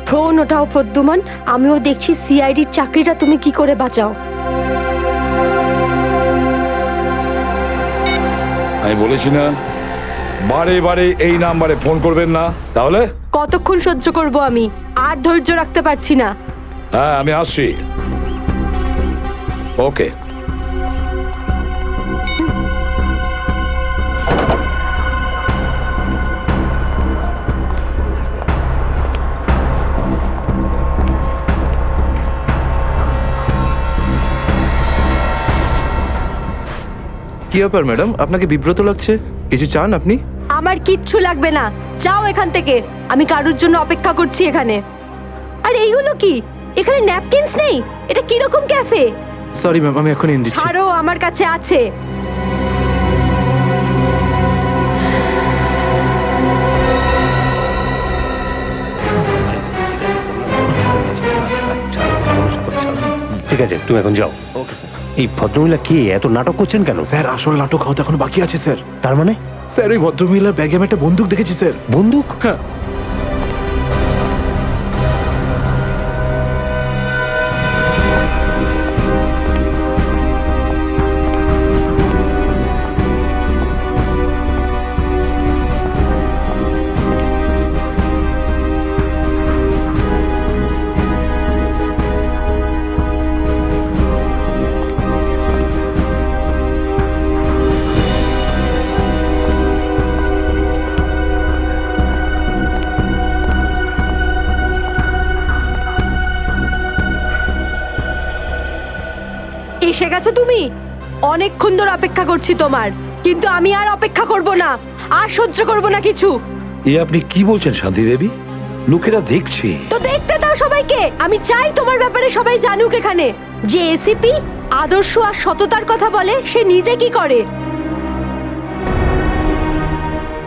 Phone ওঠাও Pradyuman, আমিও দেখছি সিআইডির চাকরিটা তুমি কি করে বাঁচাও। আমি বলেছি না বারে বারে এই নাম্বারে ফোন করবেন না, তাহলে কতক্ষণ সহ্য করব আমি, আর ধৈর্য রাখতে পারছি না। হ্যাঁ আমি আসছি। ওকে। কি ব্যাপার ম্যাডাম, আপনাকে বিব্রত লাগছে? কিছু চান আপনি? আমার কিচ্ছু লাগবে না, যাও এখান থেকে। আমি কারোর জন্য অপেক্ষা করছি এখানে। আর এইগুলো কি? এখানে ন্যাপকিনস নেই? এটা কিরকম ক্যাফে? সরি ম্যাম, আমি এখন এনে দিচ্ছি। ছাড়ো, আমার কাছে আছে। ঠিক আছে, তুমি এখন যাও। Okay sir. এই ভদ্রমহিলা কি এত নাটক করছেন কেন? স্যার আসল নাটক হওয়া এখন বাকি আছে স্যার। তার মানে? স্যার ওই ভদ্রমহিলার ব্যাগে আমি একটা বন্দুক দেখেছি স্যার। বন্দুক? হ্যাঁ। এসে গেছো তুমি? অনেকক্ষণ ধরে অপেক্ষা করছি তোমার, কিন্তু আমি আর অপেক্ষা করব না, আর সহ্য করব না কিছু। এ আপনি কি বলছেন শান্তি দেবী? লোকেরা দেখছে। তো দেখতে দাও সবাইকে। আমি চাই তোমার ব্যাপারে সবাই জানুক এখানে, যে এসিপি আদর্শ আর সততার কথা বলে, সে নিজে কি করে।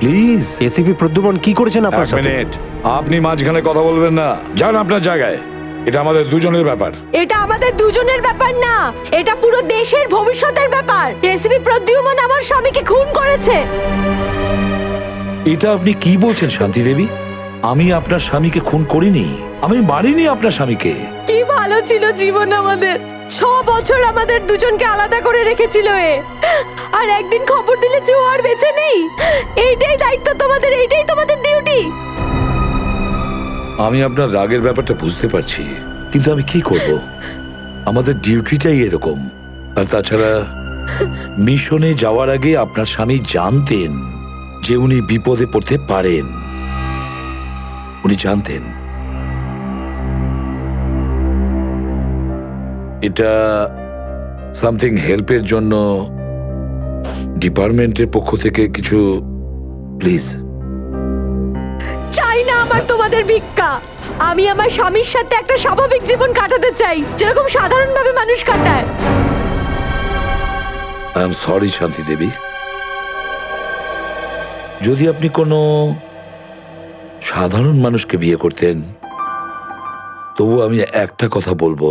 প্লিজ এসিপি প্রদ্যুমান কি করেছেন আপনার এক সাথে? মিনিট, আপনি মাঝখানে কথা বলবেন না। যান আপনার জায়গায়, এটা আমাদের দুজনের ব্যাপার। এটা আমাদের দুজনের ব্যাপার না, এটা পুরো দেশের ভবিষ্যতের ব্যাপার। এসিপি প্রদ্যুমান আমার স্বামীকে খুন করেছে। এটা আপনি কি বলছেন শান্তি দেবী? আমি আপনার স্বামীকে খুন করিনি, আমি মারিনি আপনার স্বামীকে। কি ভালো ছিল জীবন আমাদের, 6 বছর আমাদের দুজনকে আলাদা করে রেখেছিল এ। আর একদিন খবর দিলে যে ও আর বেঁচে নেই। এইটাই দায়িত্ব তোমাদের, এইটাই তোমাদের ডিউটি। আমি আপনার রাগের ব্যাপারটা বুঝতে পারছি, কিন্তু আমি কি করব? আমাদের ডিউটিটাই এরকম। আর তাছাড়া মিশনে যাওয়ার আগে আপনার স্বামী জানতেন যে উনি বিপদে পড়তে পারেন। উনি জানতেন। এটা সামথিং হেল্পের জন্য ডিপার্টমেন্টের পক্ষ থেকে কিছু প্লিজ। চাই না আমার তোমাদের ভিক্ষা। আমি আমার স্বামীর সাথে একটা স্বাভাবিক জীবন কাটাতে চাই, যেরকম সাধারণভাবে মানুষ কাটায়। আই এম সরি শান্তি দেবী। যদি আপনি কোনো সাধারণ মানুষকে বিয়ে করতেন, তবু আমি একটা কথা বলবো,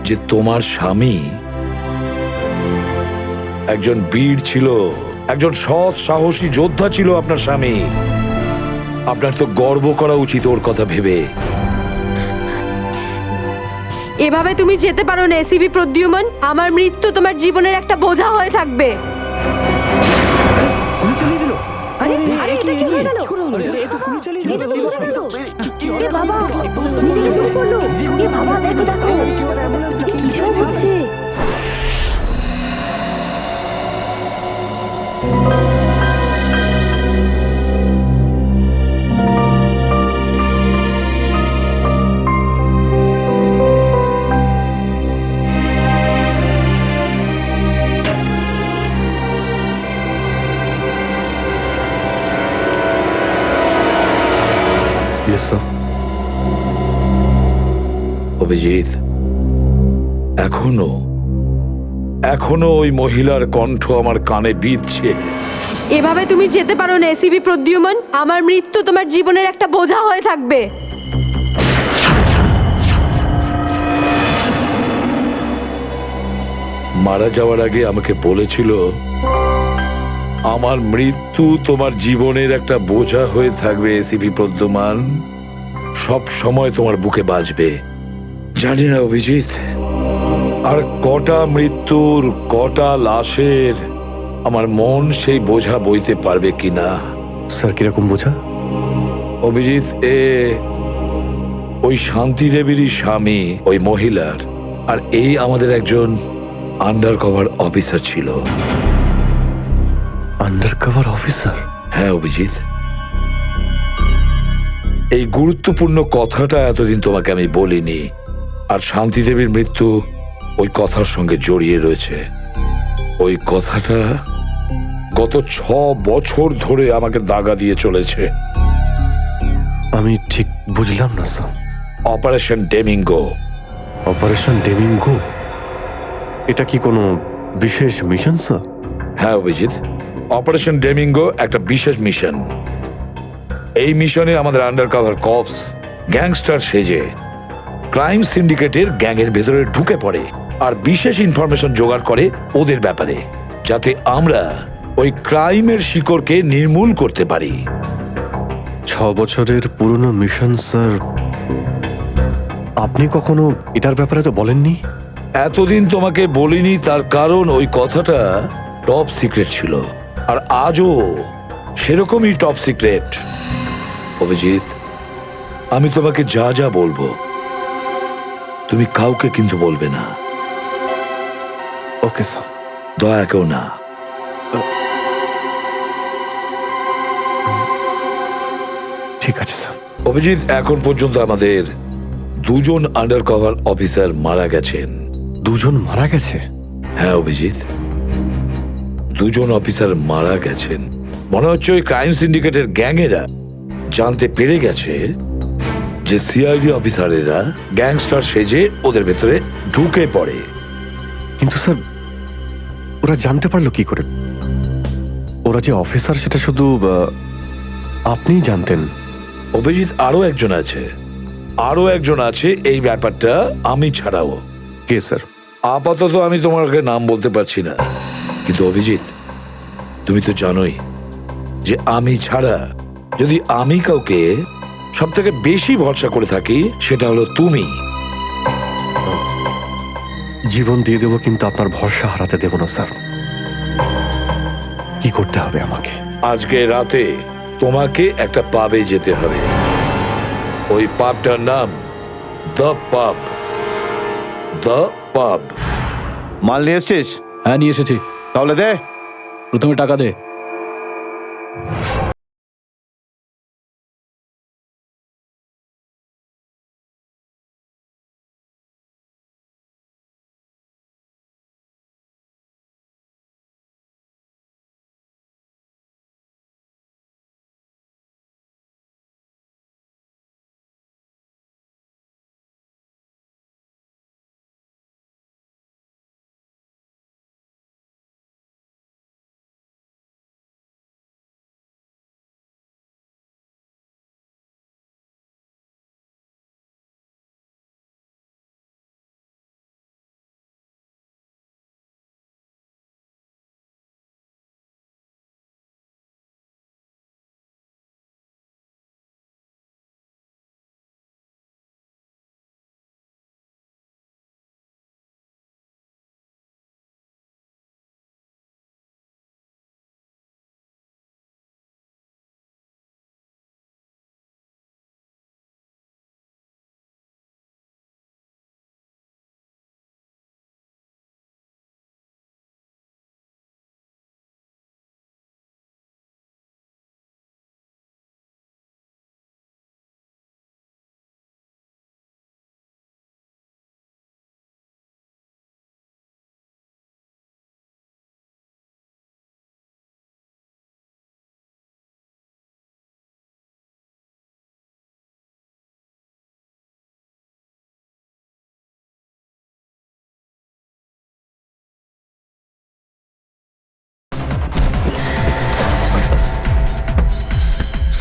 যে তোমার স্বামী একজন বীর ছিল, একজন সৎ সাহসী যোদ্ধা ছিল আপনার স্বামী। আপনার তো গর্ব করা উচিত ওর কথা ভেবে। এভাবে তুমি যেতে পারো না এসিপি প্রদ্যুমান। আমার মৃত্যু তোমার জীবনের একটা বোঝা হয়ে থাকবে। গুলি চালিয়ে দিল? আরে আরে এটা কি হয়ে গেল? এ তো গুলি চালিয়ে দিল। এ বাবা, নিজেকে দোষ করলো। এ বাবা, দেখো দেখো, এ কি সব হচ্ছে? অভিজিৎ, এখনো এখনো ওই মহিলার কণ্ঠ আমার কানে বিঁধছে। এভাবে তুমি যেতে পারো না এসিপি প্রদ্যুমান। আমার মৃত্যু তোমার জীবনের একটা বোঝা হয়ে থাকবে। মারা যাওয়ার আগে আমাকে বলেছিল, আমার মৃত্যু তোমার জীবনের একটা বোঝা হয়ে থাকবে এসিপি প্রদ্যুমান। সব সময় তোমার বুকে বাজবে। জানি না অভিজিৎ, আর কটা মৃত্যুর, কটা লাশের আমার মন সেই বোঝা বইতে পারবে কিনা। স্যার কিরকম বোঝা? অভিজিৎ, ওই শান্তি দেবীরই স্বামী ওই মহিলার, আর এই আমাদের একজন আন্ডার কভার অফিসার ছিল। Under cover officer? হ্যাঁ অভিজিৎ, এই গুরুত্বপূর্ণ কথাটা এতদিন তোমাকে আমি বলিনি, আর শান্তি দেবীর মৃত্যু ওই কথার সঙ্গে জড়িয়ে রয়েছে। ওই কথাটা গত 6 বছর ধরে আমাকে দাগা দিয়ে চলেছে। আমি ঠিক বুঝলাম না স্যার। অপারেশন ডেমিঙ্গো। অপারেশন ডেমিঙ্গো? এটা কি কোনো বিশেষ মিশন স্যার? হ্যাঁ অভিজিৎ, অপারেশন ডেমিঙ্গো একটা বিশেষ মিশন। এই মিশনে আমাদের আন্ডার কভার কপস গ্যাংস্টার সেজে ক্রাইম সিন্ডিকেটের গ্যাংয়ের ভেতরে ঢুকে পড়ে আর বিশেষ ইনফরমেশন জোগাড় করে ওদের ব্যাপারে, যাতে আমরা ওই ক্রাইমের শিকড়কে নির্মূল করতে পারি। 6 বছরের পুরনো মিশন স্যার। আপনি কখনো এটার ব্যাপারে তো বলেননি। এতদিন তোমাকে বলিনি তার কারণ ওই কথাটা টপ সিক্রেট ছিল, আর আজও সেরকমই টপ সিক্রেট। অভিজিৎ, আমি তোমাকে যা যা বলবো তুমি কাউকে কিন্তু বলবে না। Okay sir. দয়া কেউ না। ঠিক আছে স্যার। অভিজিৎ, এখন পর্যন্ত আমাদের 2জন আন্ডার কভার অফিসার মারা গেছেন। 2জন মারা গেছে? হ্যাঁ অভিজিৎ, 2জন অফিসার মারা গেছেন। মনে হচ্ছে ওই ক্রাইম সিন্ডিকেটের গ্যাংয়েরা জানতে পেরে গেছে যে সিআইডি অফিসারেরা গ্যাংস্টার সেজে ওদের ভেতরে ঢুকে পড়ে। কিন্তু স্যার, ওরা জানতে পারলো কি করে? ওরা যে অফিসার সেটা শুধু আপনিই জানতেন। অভিজিৎ, আরো একজন আছে এই ব্যাপারটা আমি ছাড়াও। কে স্যার? আপাতত আমি তোমাকে নাম বলতে পারছি না, কিন্তু অভিজিৎ তুমি তো জানোই যে আমি ছাড়া যদি আমি কাউকে সব থেকে বেশি ভরসা করে থাকি সেটা হলো তুমি। জীবন দিয়ে দেবো, কিন্তু আপনার ভরসা হারাতে দেব না স্যার। কি করতে হবে আমাকে? আজকে রাতে তোমাকে একটা পাবে যেতে হবে। ওই পাবটার নাম দ্য পাব। দ্য পাব। মাল নিয়ে এসছিস? হ্যাঁ নিয়ে এসেছি। তাহলে দে। প্রথমে টাকা দে।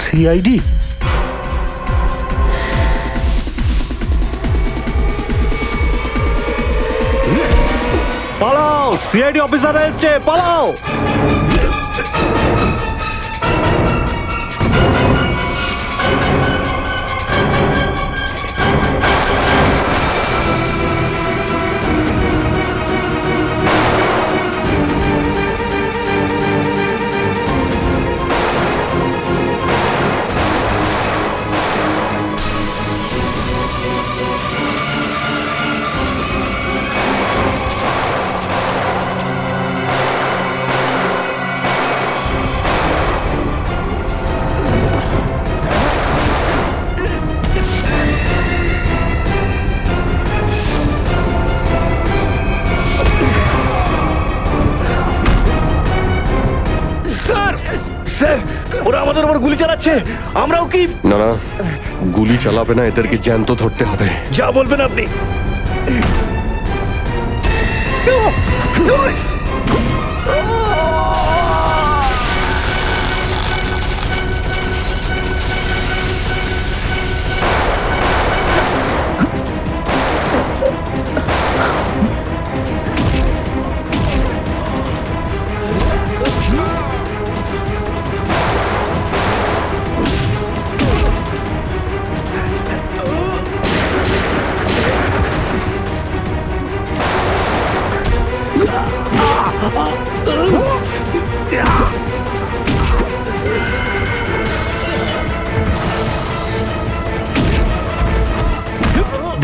সিআইডি? পালাও! সিআইডি অফিসার এসছে, পালাও! উপর গুলি চালাচ্ছে, আমরাও কি? না না, গুলি চালাবে না, এদেরকে জ্যান্ত ধরতে হবে। যা বলবেন আপনি।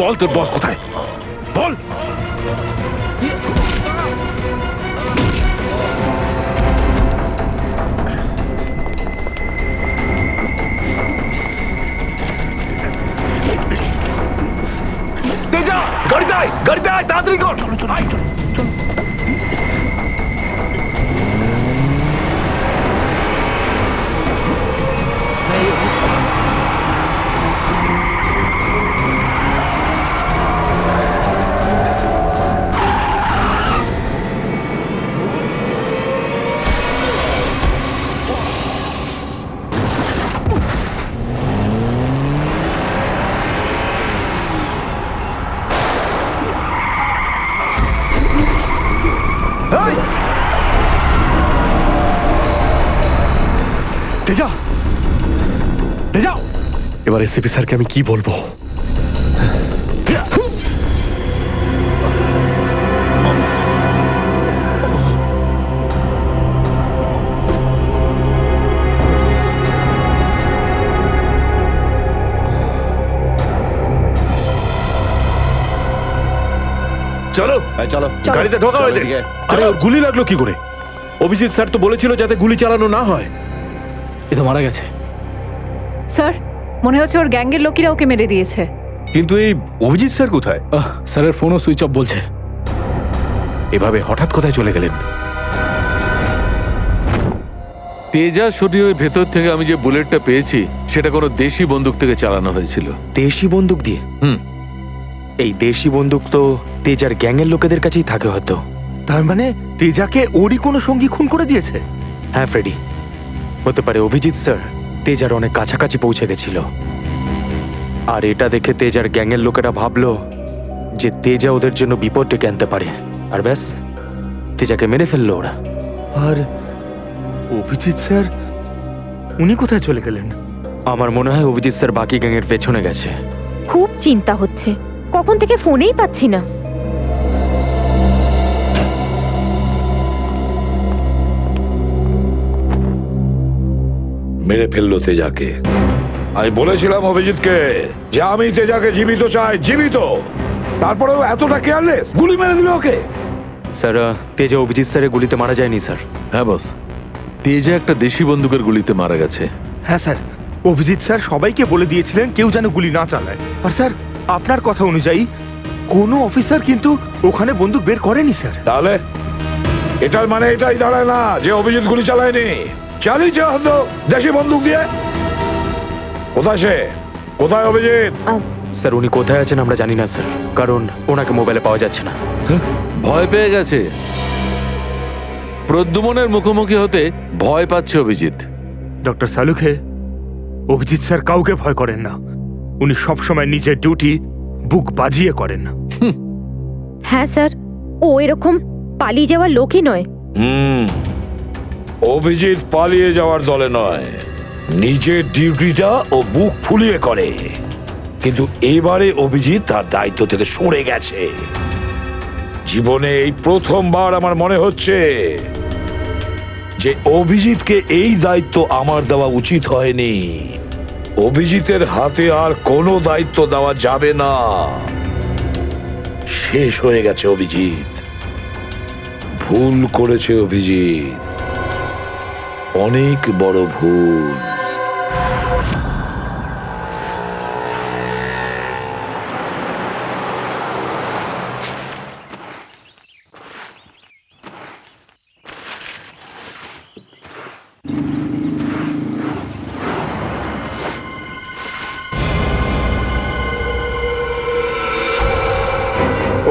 বল তোর বস কোথায়, বল। তেজা, গাড়িতে আয়, গাড়িতে আয়, তাড়াতাড়ি কর। তেজা, তেজা, এবার এসিপি স্যারকে আমি কি বলবো? চলো চলো, গাড়িতে ঢোকা হয়েছে। আরে ওর গুলি লাগলো কি করে? অভিজিৎ স্যার তো বলেছিল যাতে গুলি চালানো না হয়। এ তো মারা গেছে। স্যার, মনে হচ্ছে ওর গ্যাংয়ের লোকেরা ওকে মেরে দিয়েছে। কিন্তু এই অভিজিৎ স্যার কোথায়? স্যারের ফোনও সুইচ অফ বলছে। এভাবে হঠাৎ কোথায় চলে গেলেন? তেজা শরীরের ভেতর থেকে আমি যে বুলেটটা পেয়েছি সেটা কোনো দেশি বন্দুক থেকে চালানো হয়েছিল। দেশি বন্দুক দিয়ে? হুম। এই দেশি বন্দুক তো তেজার গ্যাংয়ের লোকেদের কাছেই থাকে হয়তো। তার মানে তেজাকে ওরই কোনো সঙ্গী খুন করে দিয়েছে? হ্যাঁ ফ্রেডি, হতে পারে অভিজিৎ স্যার তেজার অনেক কাছাকাছি পৌঁছে গেছিল, আর এটা দেখে তেজার গ্যাংয়ের লোকেরা ভাবলো যে তেজা ওদের জন্য বিপদ ডেকে আনতে পারে, আর ব্যাস তেজাকে মেরে ফেললো ওরা। আর অভিজিৎ স্যার, উনি কোথায় চলে গেলেন? আমার মনে হয় অভিজিৎ স্যার বাকি গ্যাংয়ের পেছনে গেছে। খুব চিন্তা হচ্ছে, কখন থেকে ফোনেই পাচ্ছি না। মেরে ফেললো তেজাকে। আমি বলেছিলাম অভিজিৎকে যে আমি তেজাকে জীবিত চাই, জীবিত। তারপরেও এতটা কেয়ারলেস, গুলি মেরে দিল ওকে। স্যার, তেজা অভিজিৎ স্যারের গুলিতে মারা যায়নি স্যার। হ্যাঁ বস, তেজা একটা দেশি বন্দুকের গুলিতে মারা গেছে। হ্যাঁ স্যার, অভিজিৎ স্যার সবাইকে বলে দিয়েছিলেন কেউ যেন গুলি না চালায়। আর স্যার, আপনার কথা অনুযায়ী কোনো অফিসার কিন্তু ওখানে বন্দুক বের করেনি স্যার। তাহলে এটার মানে এটাই দাঁড়ায় না যে অভিজিৎ গুলি চালায়নি, চালিয়েছে হয়তো দেশি বন্দুক দিয়ে। কোথায় সে? কোথায় অভিজিৎ? স্যার উনি কোথায় আছেন আমরা জানি না স্যার, কারণ ওনাকে মোবাইলে পাওয়া যাচ্ছে না। ভয় পেয়ে গেছে। প্রদ্যুমনের মুখোমুখি হতে ভয় পাচ্ছে অভিজিৎ। ডক্টর সালুখে, অভিজিৎ স্যার কাউকে ভয় করেন না। উনি সবসময় নিজের ডিউটি বুক বাজিয়ে করেন। হ্যাঁ স্যার, ও এরকম পালিয়ে যাওয়ার লোকই নয়। অভিজিৎ পালিয়ে যাওয়ার দলে নয়, নিজের ডিউটিটা ও বুক ফুলিয়ে করে। কিন্তু এবারে অভিজিৎ তার দায়িত্ব থেকে সরে গেছে। জীবনে এই প্রথমবার আমার মনে হচ্ছে যে অভিজিৎকে এই দায়িত্ব আমার দেওয়া উচিত হয়নি। অভিজিতের হাতে আর কোনো দায়িত্ব দেওয়া যাবে না। শেষ হয়ে গেছে অভিজিৎ। ভুল করেছে অভিজিৎ, অনেক বড় ভুল।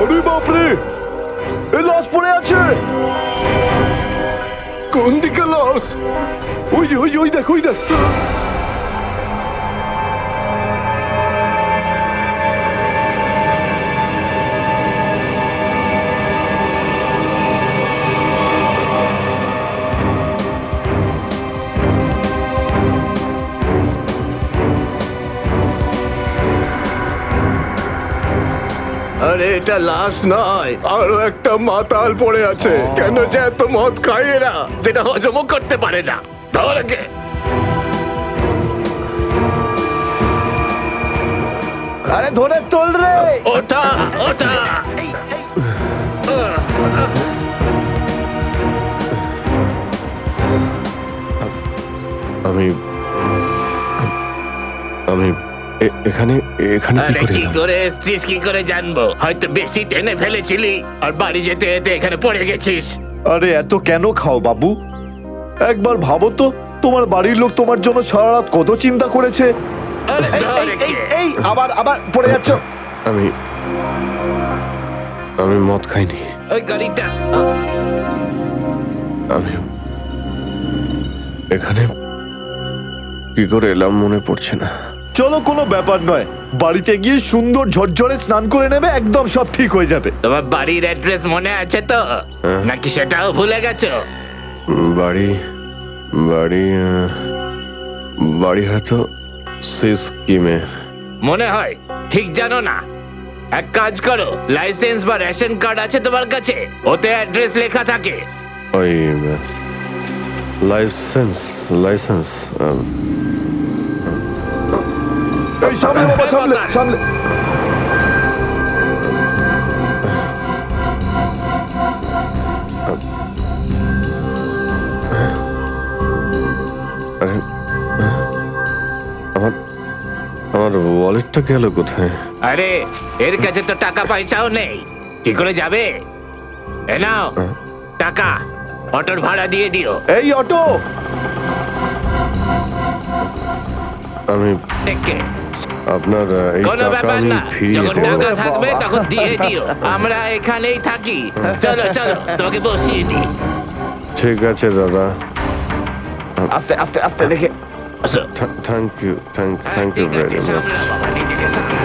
আরে বাপরে, এ লাশ পড়ে আছে। কোন দিকে লাশ? ওই যে ওই দেখ, ওই দেখ। আরে এটা লাশ নয়, আরো একটা মাতাল পড়ে আছে। কেন যে এত মদ খায় এরা, যেটা হজমও করতে পারে না। ধর একে। আরে ধরে তোল রে। ওটা ওটা আমি আমি এখানে এখানে কি আরে করে কি এলাম? করে এসছিস কি করে জানবো? হয়তো বেশি টেনে ফেলেছিলি আর বাড়ি যেতে যেতে এখানে পড়ে গেছিস। আরে এত কেন খাও বাবু? একবার ভাবো তো, তোমার বাড়ির লোক তোমার জন্য সারা রাত কত চিন্তা করেছে। আরে ধর একে। এই আবার আবার পড়ে যাচ্ছ। আমি আমি মদ খাইনি। ওই গাড়িটা আমি এখানে কি করে এলাম মনে পড়ছে না। চলো, কোনো ব্যাপার নয়, বাড়িতে গিয়ে সুন্দর ঝরঝরে স্নান করে নেবে, একদম সব ঠিক হয়ে যাবে। তোমার বাড়ির অ্যাড্রেস মনে আছে তো, নাকি সেটাও ভুলে গেছো? বাড়ি বাড়ি বাড়ি হয়তো সিস্কিমে। মনে হয় ঠিক জানো না। এক কাজ করো, লাইসেন্স বা রেশন কার্ড আছে তোমার কাছে? ওতে অ্যাড্রেস লেখা থাকে। ওই লাইসেন্স লাইসেন্স এই সামনে বাবা, সামনে সামনে। আরে আমার আমার ওয়ালেটটা গেল কোথায়? আরে এর কাছে তো টাকা পয়সাও নেই, কি করে যাবে? এ নাও টাকা, অটোর ভাড়া দিয়ে দিও। এই অটো, আমি দেখে আপনার এই কোনো টাকা ব্যাপার আমি না, ফিরিয়ে যখন দেবো। টাকা থাকবে তখন দিয়ে দিও। আমরা এখানেই থাকি। চলো চলো, তোকে বসিয়ে দিই। ঠিক আছে দাদা, আস্তে আস্তে আস্তে দেখে আসো। থ্যাংক ইউ থ্যাংক ইউ ঠিক ভেরি আছে, মাচ। সামলাও বাবা, নিজেকে সামলাও।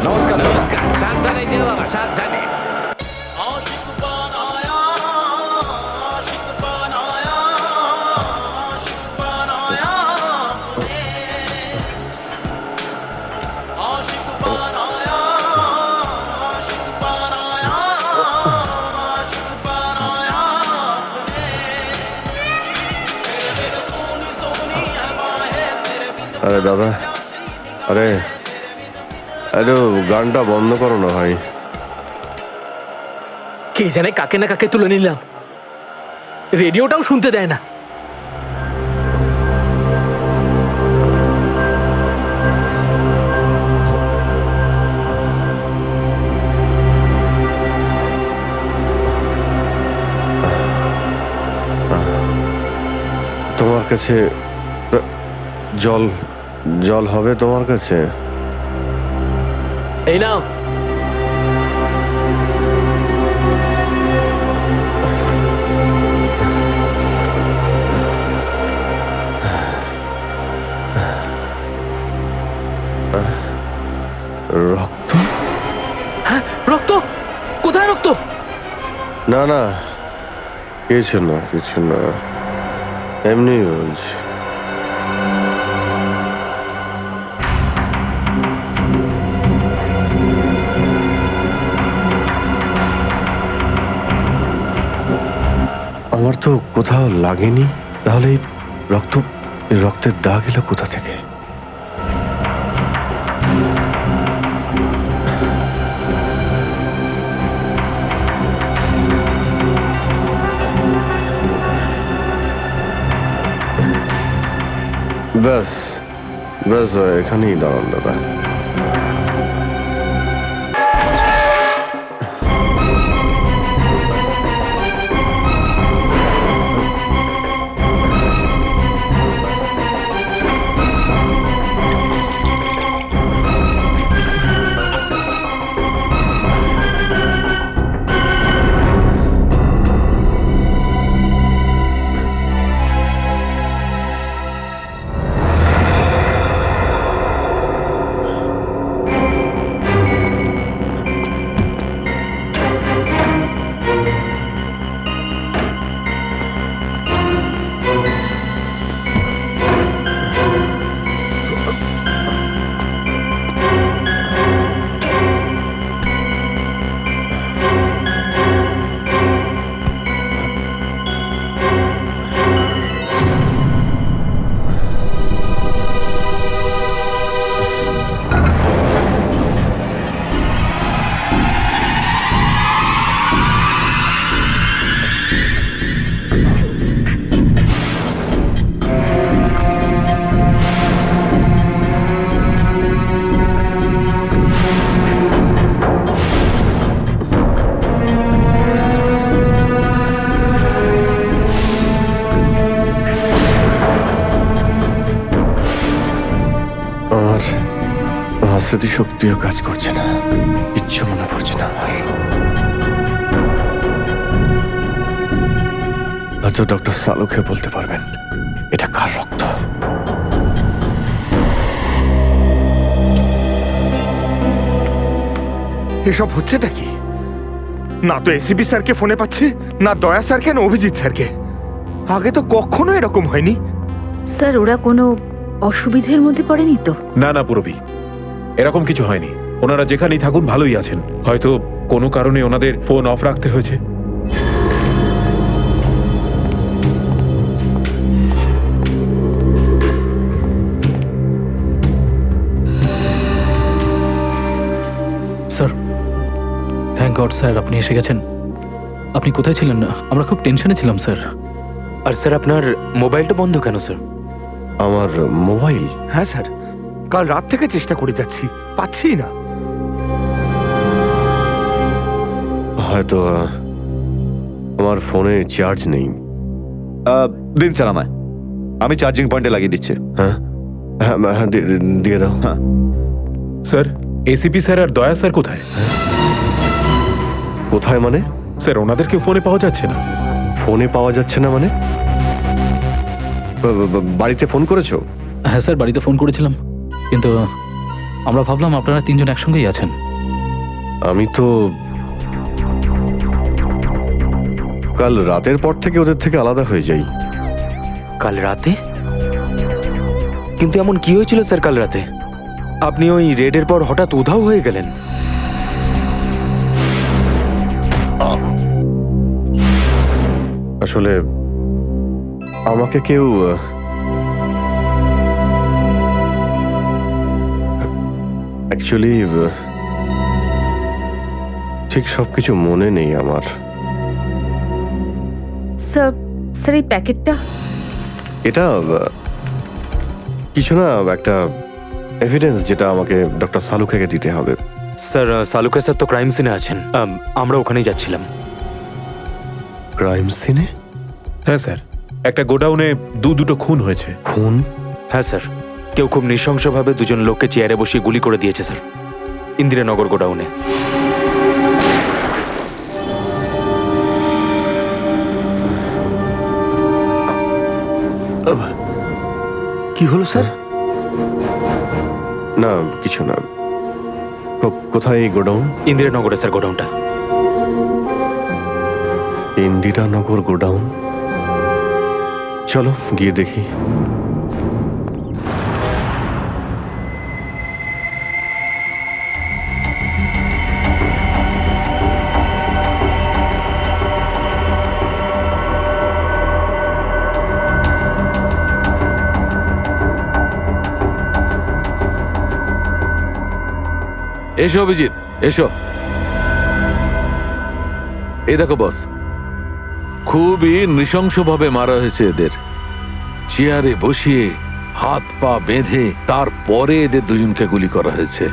নমস্কার, সাবধানে যেও বাবা, সাবধানে। আরে দাদা, আরে আরে গানটা বন্ধ করো না ভাই। কে জানে কাকে না কাকে তুলে নিলাম, রেডিওটাও শুনতে দেয় না। তোমার কাছে জল জল হবে তোমার কাছে? এই নাও। রক্ত? হ্যাঁ, রক্ত? কোথায় রক্ত? না না, কিছু না কিছু না, এমনি বলছি। আমার তো কোথাও লাগেনি, তাহলে এই রক্তের দাগ এলো কোথা থেকে? ব্যাস ব্যাস, এখানেই দাঁড়ান দাদা। আমার স্মৃতিশক্তিও কাজ করছে না, কিচ্ছু মনে পড়ছে না আমার। হয়তো ডক্টর সালুকে বলতে পারবেন এটা কার রক্ত। এসব হচ্ছেটা কি? না তো এসিপি স্যারকে ফোনে পাচ্ছে, না দয়া স্যারকে, না অভিজিৎ স্যারকে। আগে তো কখনো এরকম হয়নি। স্যার ওরা কোনো অসুবিধের মধ্যে পড়েনি তো? না না পুরবি, এরকম কিছু হয়নি। ওনারা যেখানেই থাকুন ভালোই আছেন। হয়তো কোনো কারণে ওনাদের ফোন অফ রাখতে হয়েছে। স্যার, থ্যাংক গড স্যার আপনি এসে গেছেন। আপনি কোথায় ছিলেন? না আমরা খুব টেনশনে ছিলাম স্যার। আর স্যার আপনার মোবাইলটা বন্ধ কেন স্যার? আমার মোবাইল? হ্যাঁ স্যার, কাল রাত থেকে চেষ্টা করে যাচ্ছি, পাচ্ছি না। হয়তো আমার ফোনে চার্জ নেই। দিন স্যার আমায়, আমি চার্জিং পয়েন্টে লাগিয়ে দিচ্ছি। হ্যাঁ হ্যাঁ হ্যাঁ, দিয়ে দাও। হ্যাঁ স্যার, এসিপি স্যার আর দয়া স্যার কোথায়? কোথায় মানে? স্যার ওনাদেরকে ফোনে পাওয়া যাচ্ছে না। ফোনে পাওয়া যাচ্ছে না মানে? বাড়িতে ফোন করেছো? হ্যাঁ স্যার, বাড়িতে ফোন করেছিলাম, কিন্তু আমরা ভাবলাম আপনারা তিনজন একসঙ্গেই আছেন। আমি তো কাল রাতের পর থেকে ওদের থেকে আলাদা হয়ে যাই। কাল রাতে? কিন্তু এমন কি হয়েছিল স্যার কাল রাতে? আপনি ওই রেডের পর হঠাৎ উধাও হয়ে গেলেন। আসলে আমাকে কেউ অ্যাকচুয়ালি ঠিক সবকিছু মনে নেই আমার। স্যার, স্যার এই প্যাকেটটা? এটা কিছু না, একটা এভিডেন্স যেটা আমাকে ডক্টর সালুখাকে দিতে হবে। স্যার সালুকা স্যার তো ক্রাইম সিনে আছেন, আমরা ওখানেই যাচ্ছিলাম। ক্রাইম সিনে? হ্যাঁ স্যার, একটা গোডাউনে দুটো খুন হয়েছে। খুন? হ্যাঁ স্যার, কেউ খুব নৃশংসভাবে দুজন লোককে চেয়ারে বসিয়ে গুলি করে দিয়েছে স্যার, ইন্দিরানগর গোডাউনে। কি হলো স্যার? না কিছু না। কোথায় এই গোডাউন? ইন্দিরানগরে স্যার গোডাউনটা। ইন্দিরানগর গোডাউন? চলো গিয়ে দেখি। এসো অভিজিৎ, এসো। এই দেখো বস, খুবই নৃশংসভাবে মারা হয়েছে এদের। চেয়ারে বসিয়ে হাত পা বেঁধে তারপরে এদের দুজনকে গুলি করা হয়েছে।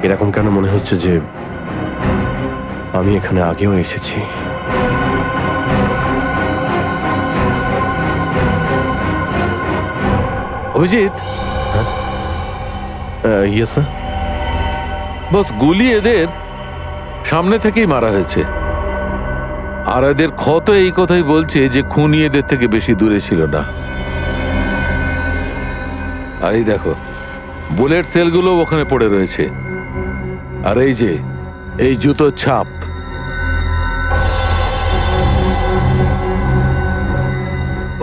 এরকম কেন মনে হচ্ছে যে আমি এখানে আগেও এসেছি? Abhijit, yes sir. বস, গুলি এদের সামনে থেকেই মারা হয়েছে। আর এদের ক্ষত এই কথাই বলছে যে খুনি এদের থেকে বেশি দূরে ছিল না। আর এই দেখো, বুলেট সেলগুলো ওখানে পড়ে রয়েছে। আর এই যে এই জুতোর ছাপ,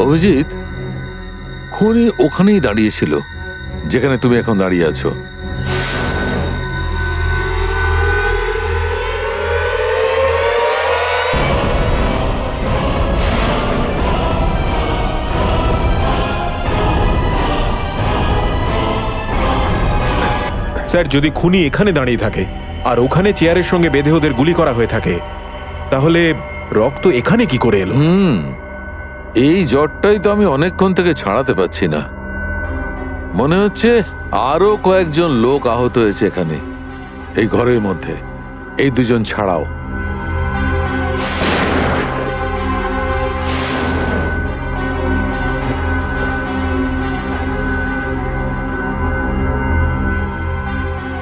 অভিজিৎ, খুনি ওখানেই দাঁড়িয়েছিল যেখানে তুমি এখন দাঁড়িয়ে আছো। স্যার যদি খুনি এখানে দাঁড়িয়ে থাকে আর ওখানে চেয়ারের সঙ্গে বেঁধে ওদের গুলি করা হয়ে থাকে, তাহলে রক্ত এখানে কি করে এলো? এই জ্বরটাই তো আমি অনেকক্ষণ থেকে ছাড়াতে পারছি না। মনে হচ্ছে আরো কয়েকজন লোক আহত হয়েছে এখানে, এই ঘরের মধ্যে, এই দুজন ছাড়াও।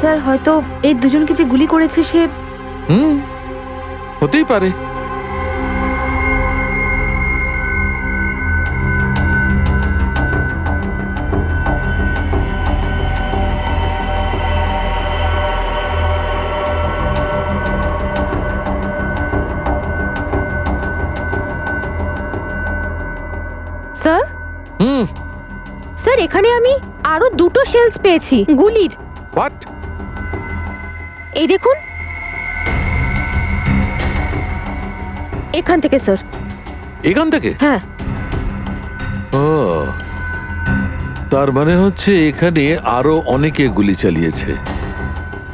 স্যার হয়তো এই দুজনকে যে গুলি করেছে সে হতেই পারে। স্যার স্যার এখানে আমি আরো দুটো শেলস পেয়েছি গুলির। হোয়াট? এই দেখুন, এখান থেকে স্যার। এখান থেকে? হ্যাঁ। ও, তার মানে হচ্ছে এখানে আরো অনেকে গুলি চালিয়েছে,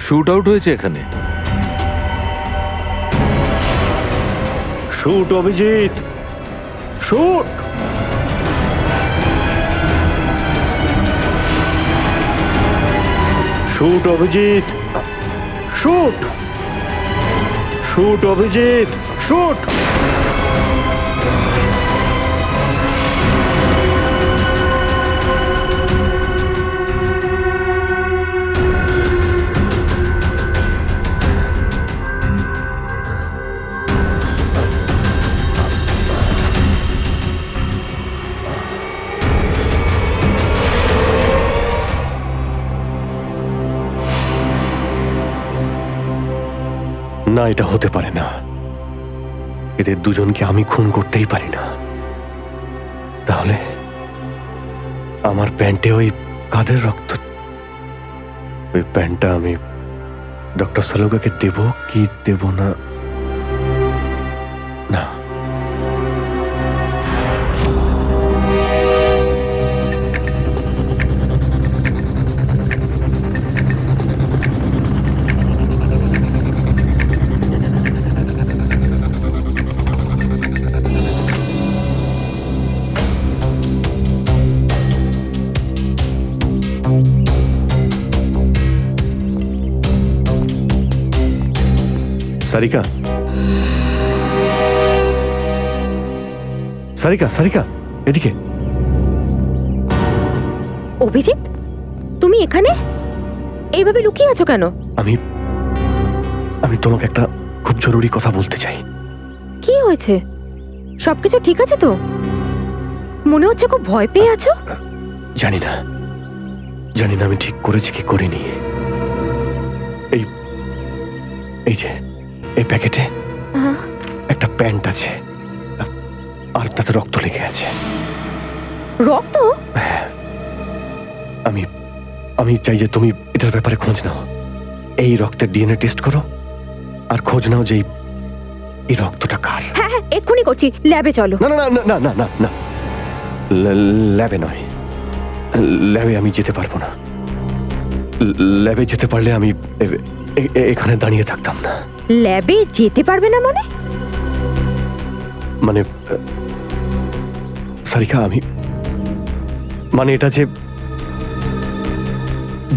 শুট আউট হয়েছে এখানে। Shoot Abhijit, shoot. Shoot Abhijit, shoot. Shoot Abhijit, shoot. না, এটা হতে পারে না। এদের দুজনকে আমি খুন করতেই পারি না। তাহলে আমার প্যান্টে ওই কাদের রক্ত? ওই প্যান্টটা আমি ডক্টর সালুকাকে দেব কি দেব না? না, সারিকা, সারিকা, সারিকা, এদিকে। অভিজিৎ, তুমি এখানে এইভাবে লুকিয়ে আছো কেন? আমি আমি তোমাকে একটা খুব জরুরি কথা বলতে চাই। কি হয়েছে? সবকিছু ঠিক আছে তো? মনে হচ্ছে খুব ভয় পেয়ে আছো। জানি না, জানি না আমি ঠিক করেছি কি করিনি। এই এই যে এই প্যাকেটে একটা প্যান্ট আছে আর তাতে রক্ত লেগে আছে। রক্ত? আমি আমি চাই যে তুমি এটার ব্যাপারে খোঁজ নাও। এই রক্তের ডিএনএ টেস্ট করো আর খোঁজ নাও যে এই রক্তটা কার। হ্যাঁ হ্যাঁ, এক্ষুনি করছি। ল্যাবে চলো। না না না না না না না, ল্যাবে নয়। ল্যাবে আমি যেতে পারবো না। ল্যাবে যেতে পারলে আমি এখানে দাঁড়িয়ে থাকতাম না। ল্যাবে যেতে পারবে না মানে? মানে সারিকা, আমি মানে এটা যে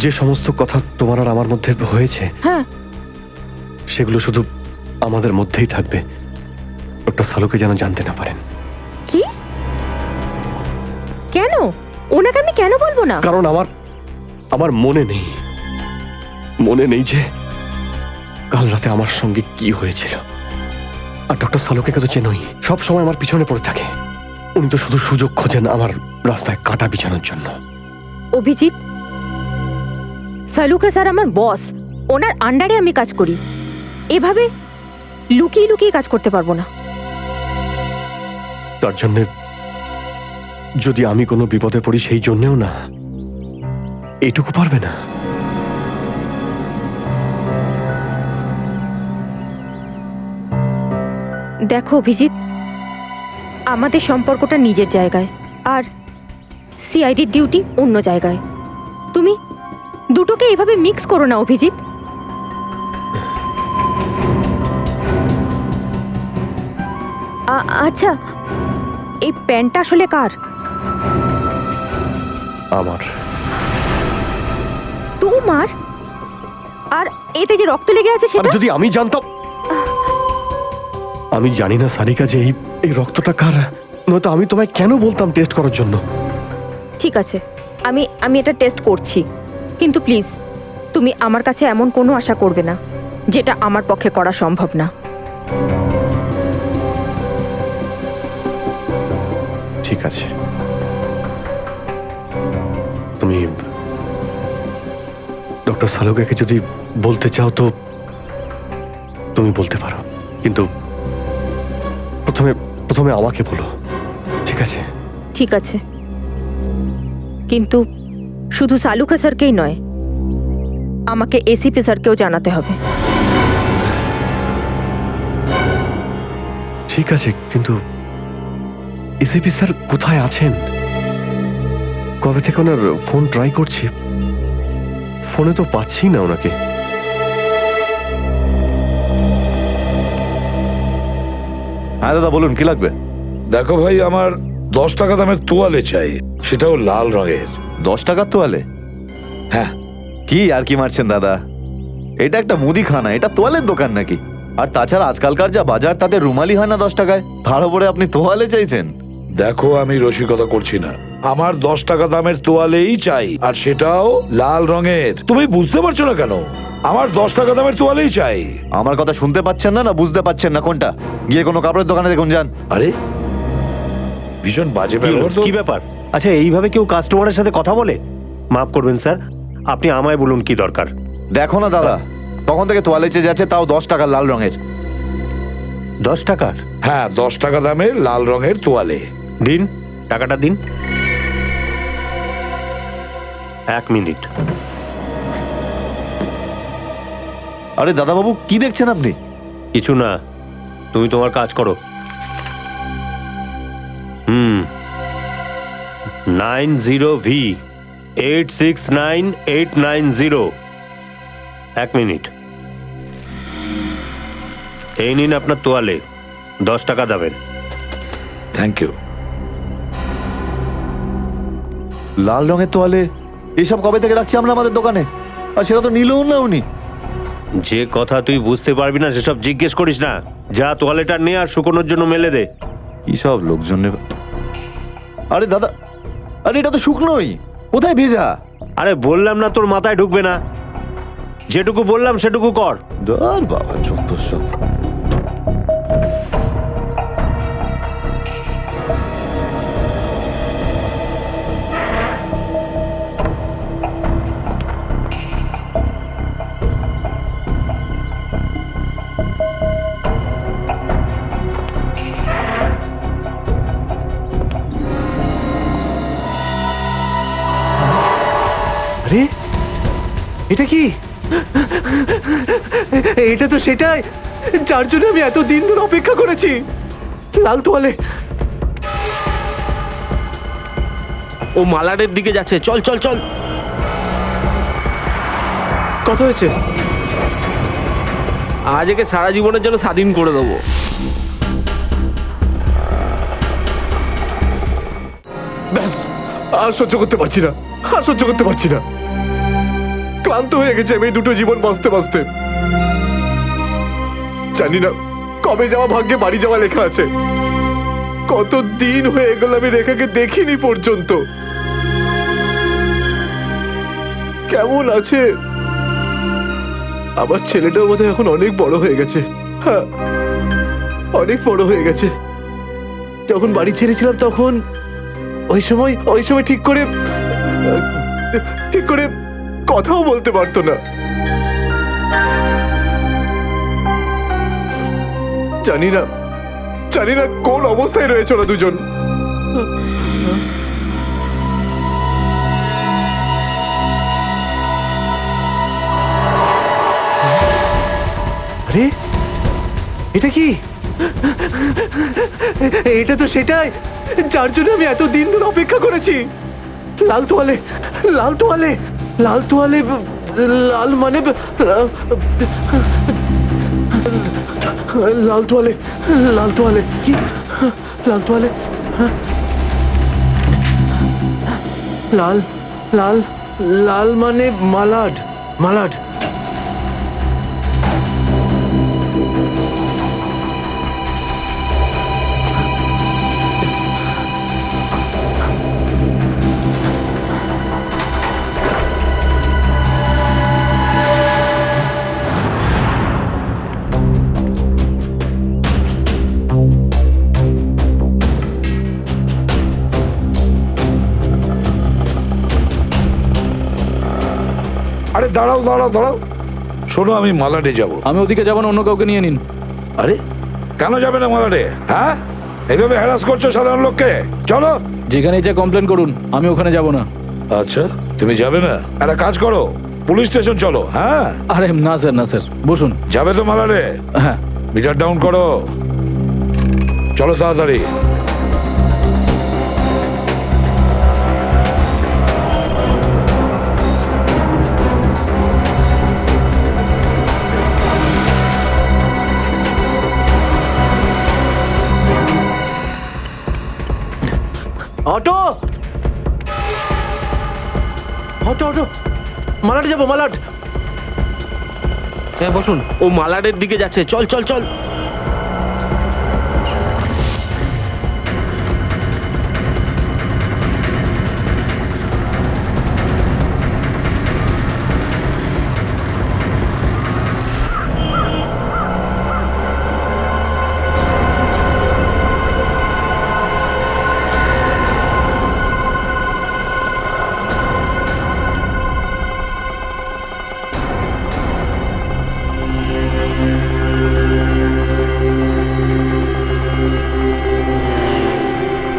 যে সমস্ত কথা তোমার আর আমার মধ্যে হয়েছে, হ্যাঁ, সেগুলো শুধু আমাদের মধ্যেই থাকবে। ডক্টর সালুকে যেন জানতে না পারেন। কি? কেন? ওনাকে আমি কেন বলবো না? কারণ আমার মনে নেই যে কাল রাতে আমার সঙ্গে কি হয়েছিল। আর ডক্টর সালুকে তো চেনই, সব সময় আমার পিছনে পড়ে থাকে। উনি তো শুধু সুযোগ খোঁজেন আমার রাস্তায় কাঁটা বিছানোর জন্য। অভিজিৎ, সালুকা স্যার আমার বস, ওনার আন্ডারে আমি কাজ করি। এভাবে লুকিয়ে লুকিয়ে কাজ করতে পারবো না। তার জন্য যদি আমি কোনো বিপদে পড়ি, সেই জন্যেও না, এইটুকু পারবে না? দেখো অভিজিৎ, আমাদের সম্পর্কটা নিজের জায়গায় আর সিআইডির ডিউটি অন্য জায়গায়। তুমি দুটোকে এভাবে মিক্স করো না অভিজিৎ। আচ্ছা, এই প্যান্টটা আসলে কার? আমার। তোমার? আর এতে যে রক্ত লেগে আছে আর সেটা? যদি আমি জানতাম। আমি জানি না সারিকা যে এই রক্তটা কার, নয়তো আমি তোমায় কেন বলতাম টেস্ট করার জন্য। ঠিক আছে, আমি এটা টেস্ট করছি, কিন্তু প্লিজ তুমি আমার কাছে এমন কোনো আশা করবে না যেটা আমার পক্ষে করা সম্ভব না। ঠিক আছে, তুমি ডক্টর সালুকাকে যদি বলতে চাও তো তুমি বলতে পারো, কিন্তু প্রথমে আমাকে বলো, ঠিক আছে? ঠিক আছে, কিন্তু শুধু সালুকা স্যারকেই নয়, আমাকে এসিপি স্যারকেও জানাতে হবে। ঠিক আছে, কিন্তু এসিপি স্যার কোথায় আছেন? কবে থেকে ওনার ফোন ট্রাই করছি, ফোনে তো পাচ্ছি না ওনাকে। হ্যাঁ দাদা বলুন, কি লাগবে? দেখো ভাই, আমার 10 টাকা দামের তোয়ালে চাই, সেটাও লাল রঙের। 10 টাকার তোয়ালে? হ্যাঁ। কি আর কি মারছেন দাদা, এটা একটা মুদিখানা, এটা তোয়ালের দোকান নাকি? আর তাছাড়া আজকালকার যা বাজার তাতে রুমালি হয় না 10 টাকায়, তার উপরে আপনি তোয়ালে চাইছেন? দেখো, আমি রসিকতা করছি না, আমার 10 টাকা দামের তোয়ালেই চাই, আর সেটাও লাল রঙের। তুমি বুঝতে পারছো না কেন? আমার 10 টাকা দামের তোয়ালেই চাই। আমার কথা শুনতে পাচ্ছেন না, না বুঝতে পাচ্ছেন না? কোনটা? গিয়ে কোনো কাপড়ের দোকানে দেখুন যান। আরে ভীষণ বাজে ব্যবহার তো। কি ব্যাপার? আচ্ছা, এইভাবে কেউ কাস্টমারের সাথে কথা বলে? মাফ করবেন স্যার, আপনি আমায় বলুন কি দরকার। দেখো না দাদা, তখন থেকে তোয়ালে চেয়ে যাচ্ছে, তাও 10 টাকা লাল রঙের। 10 টাকার? হ্যাঁ, 10 টাকা দামের লাল রঙের তোয়ালে। দিন, টাকাটা দিন। 1 মিনিট। আরে দাদাবাবু, কি দেখছেন আপনি? কিছু না, তুমি তোমার কাজ করো। 90V 869890। 1 মিনিট। এই নিন আপনার তোয়ালে, 10 টাকা দেবেন। Thank you. লাল রঙের তোয়ালে এসব কবে থেকে রাখছি আমরা আমাদের দোকানে, আর সেটা তো নিলও না উনি। যে কথা তুই বুঝতে পারবি না সেসব জিজ্ঞেস করিস না। যা তোয়ালেটা নে আর শুকোনোর জন্য মেলে দে। কি সব লোকজন নেবে। আরে দাদা, আরে এটা তো শুকনোই, কোথায় ভেজা? আরে বললাম না তোর মাথায় ঢুকবে না, যেটুকু বললাম সেটুকু কর। ধর বাবা, যত সব। আরে এটা কি? এটা তো সেটাই যার জন্য আমি এত দিন ধরে অপেক্ষা করেছি, লাল তোয়ালে। ও মালাডের দিকে যাচ্ছে, চল চল চল। কত হয়েছে? আজ একে সারা জীবনের জন্য স্বাধীন করে দেবো। ব্যাস, আর সহ্য করতে পারছি না, আর সহ্য করতে পারছি না। ক্লান্ত হয়ে গেছে আমি এই দুটো জীবন বাঁচতে বাঁচতে। জানি না কবে যাওয়া ভাগ্যে বাড়ি যাওয়া লেখা আছে। কত দিন হয়ে গেল আমি রেখাকে দেখিনি পর্যন্ত। কেমন আছে? আমার ছেলেটাও বোধহয় এখন অনেক বড় হয়ে গেছে। হ্যাঁ, অনেক বড় হয়ে গেছে। যখন বাড়ি ছেড়েছিলাম তখন ওই সময় ঠিক করে কথাও বলতে পারতো না। জানি না কোন অবস্থায় রয়েছে ওরা দুজন। আরে এটা কি? এটা তো সেটাই যার জন্য আমি এত দিন ধরে অপেক্ষা করেছি। লাল তোয়ালে, লাল তোয়ালে। লাল তোয়ালে লাল মানে লাল তোয়ালে কি লাল তোয়ালে লাল লাল লাল মানে মালাড মালাড আরে দাঁড়াও দাঁড়াও দাঁড়াও, শোনো আমি মালাডে যাব। আমি ওদিকে যাবো না, অন্য কাউকে নিয়ে নিন। আরে কেন যাবে না মালাডে? হ্যাঁ, এইভাবে হ্যারাস করছো সাধারণ লোককে। চলো। যেখানে যা কমপ্লেন করুন, আমি ওখানে যাব না। আচ্ছা, তুমি যাবে না? একটা কাজ করো, পুলিশ স্টেশন চলো। হ্যাঁ। আরে না স্যার, না স্যার, বসুন। যাবে তো মালাডে? হ্যাঁ। মিটার ডাউন করো, চলো তাড়াতাড়ি। অটো অটো অটো মালাড যাবো, মালাড। হ্যাঁ বসুন, ও মালাডের দিকে যাচ্ছে, চল চল চল।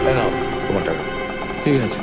এই নাও তোমার টাকা। ঠিক আছে।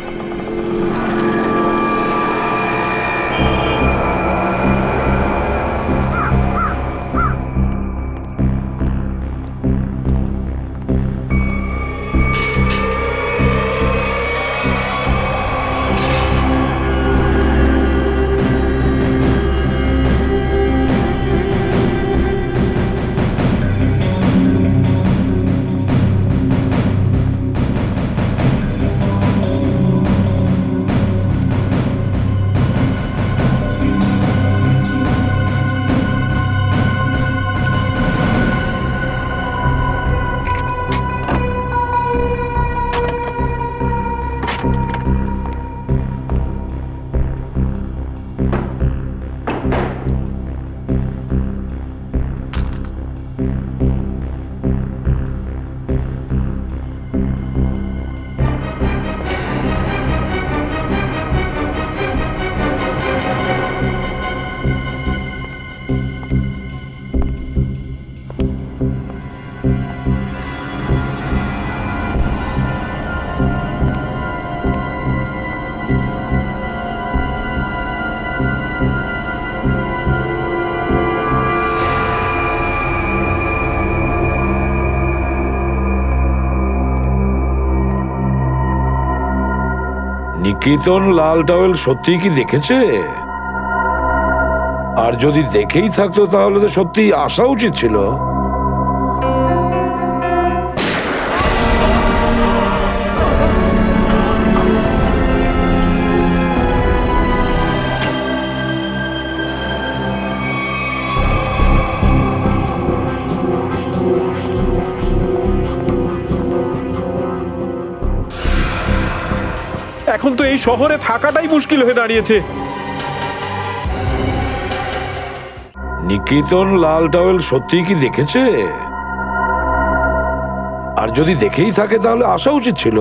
নিকেতন লাল টাওয়েল সত্যি কি দেখেছে? আর যদি দেখেই থাকতো তাহলে তো সত্যি আসা উচিত ছিল। এখন তো এই শহরে থাকাটাই মুশকিল হয়ে দাঁড়িয়েছে। নিকেতন লাল টাওয়েল সত্যি কি দেখেছে? আর যদি দেখেই থাকে তাহলে আসা উচিত ছিল।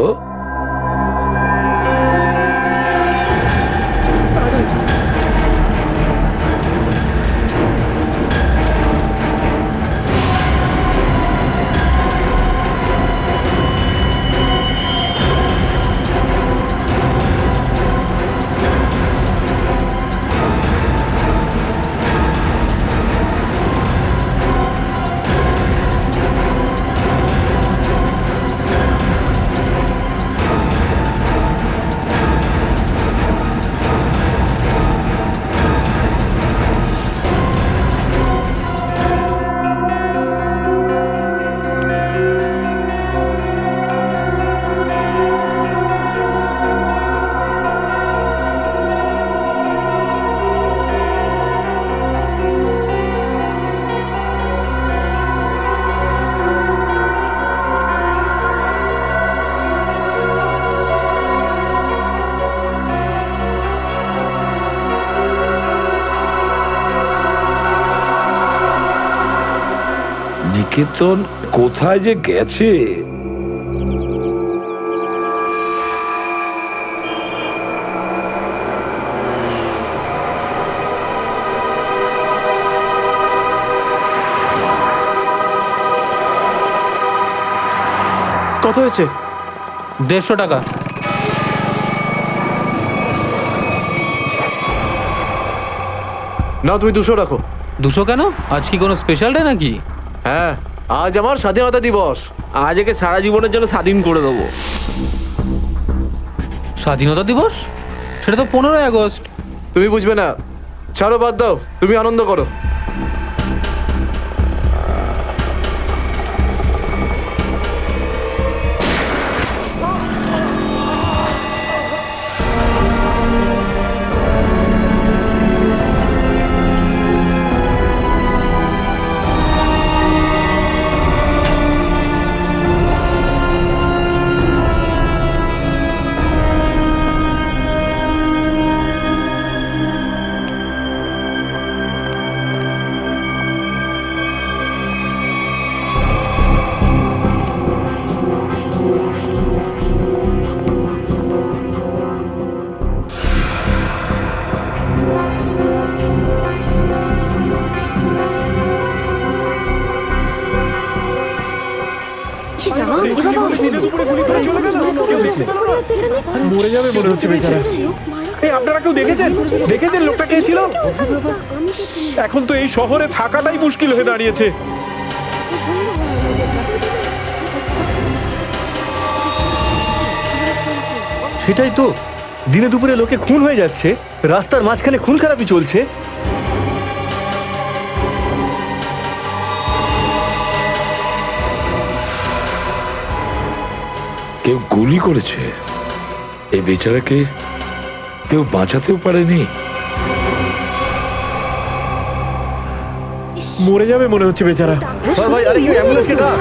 নিকেতন কোথায় যে গেছে? কত হয়েছে? 150 টাকা। না, তুমি 200 রাখো। 200 কেন? আজ কি কোনো স্পেশাল ডে নাকি? হ্যাঁ, আজ আমার স্বাধীনতা দিবস। আজ একে সারা জীবনের জন্য স্বাধীন করে দেবো। স্বাধীনতা দিবস? সেটা তো 15ই আগস্ট। তুমি বুঝবে না, ছাড়ো, বাদ দাও, তুমি আনন্দ করো। মরে যাবে মনে হচ্ছে বেচারা। এই আপনারা কেউ দেখেছেন লোকটা কে ছিল? এখন তো এই শহরে থাকাটাই মুশকিল হয়ে দাঁড়িয়েছে। সেটাই তো, দিনে দুপুরে লোকে খুন হয়ে যাচ্ছে, রাস্তার মাঝখানে খুন খারাপি চলছে। কেউ গুলি করেছে? এই বেচারাকে কেউ বাঁচাতেও পারেনি? মরে যাবে মনে হচ্ছে বেচারা। ভাই, আরে কেউ অ্যাম্বুলেন্সকে ডাক।